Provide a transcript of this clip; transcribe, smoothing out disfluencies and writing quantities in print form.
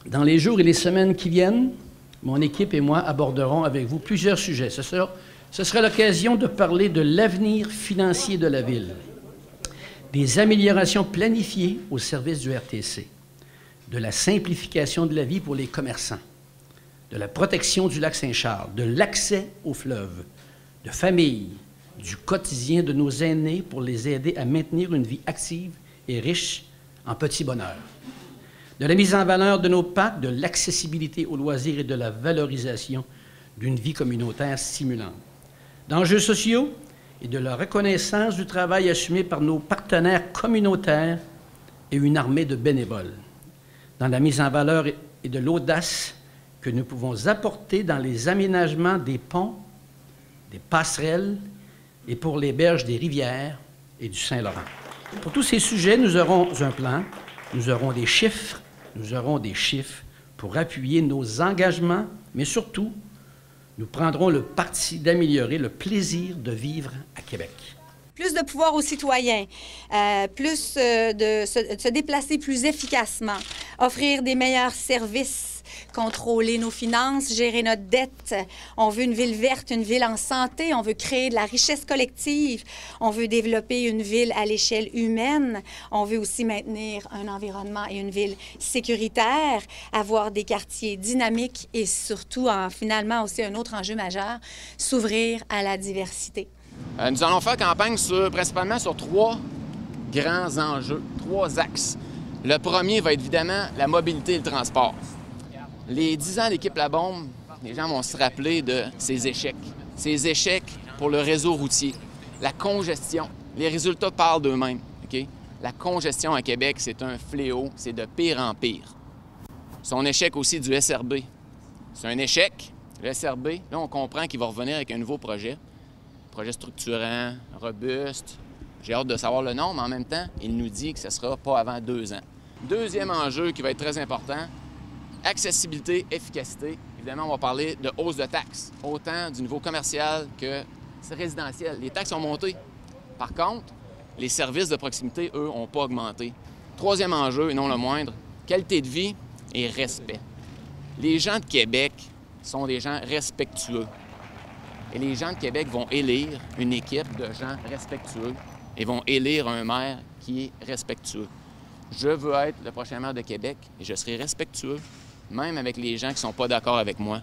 Dans les jours et les semaines qui viennent, mon équipe et moi aborderons avec vous plusieurs sujets. Ce sera l'occasion de parler de l'avenir financier de la Ville, des améliorations planifiées au service du RTC, de la simplification de la vie pour les commerçants, de la protection du lac Saint-Charles, de l'accès au fleuve, de famille, du quotidien de nos aînés pour les aider à maintenir une vie active et riche en petits bonheurs, de la mise en valeur de nos parcs, de l'accessibilité aux loisirs et de la valorisation d'une vie communautaire stimulante, d'enjeux sociaux et de la reconnaissance du travail assumé par nos partenaires communautaires et une armée de bénévoles, dans la mise en valeur et de l'audace que nous pouvons apporter dans les aménagements des ponts, des passerelles et pour les berges des rivières et du Saint-Laurent. Pour tous ces sujets, nous aurons un plan, nous aurons des chiffres pour appuyer nos engagements, mais surtout, nous prendrons le parti d'améliorer le plaisir de vivre à Québec. Plus de pouvoir aux citoyens, plus de se déplacer plus efficacement, offrir des meilleurs services, contrôler nos finances, gérer notre dette. On veut une ville verte, une ville en santé. On veut créer de la richesse collective. On veut développer une ville à l'échelle humaine. On veut aussi maintenir un environnement et une ville sécuritaire, avoir des quartiers dynamiques et surtout, finalement, aussi un autre enjeu majeur, s'ouvrir à la diversité. Nous allons faire campagne principalement sur 3 grands enjeux, 3 axes. Le premier va être évidemment la mobilité et le transport. Les 10 ans d'équipe La Bombe, les gens vont se rappeler de ces échecs. Ces échecs pour le réseau routier, la congestion. Les résultats parlent d'eux-mêmes. Okay? La congestion à Québec, c'est un fléau, c'est de pire en pire. Son échec aussi du SRB. C'est un échec. Le SRB, là, on comprend qu'il va revenir avec un nouveau projet. Projet structurant, robuste. J'ai hâte de savoir le nom, mais en même temps, il nous dit que ce ne sera pas avant 2 ans. Deuxième enjeu qui va être très important, accessibilité, efficacité. Évidemment, on va parler de hausse de taxes, autant du niveau commercial que résidentiel. Les taxes ont monté. Par contre, les services de proximité, eux, n'ont pas augmenté. Troisième enjeu, et non le moindre, qualité de vie et respect. Les gens de Québec sont des gens respectueux. Et les gens de Québec vont élire une équipe de gens respectueux et vont élire un maire qui est respectueux. Je veux être le prochain maire de Québec et je serai respectueux, même avec les gens qui ne sont pas d'accord avec moi.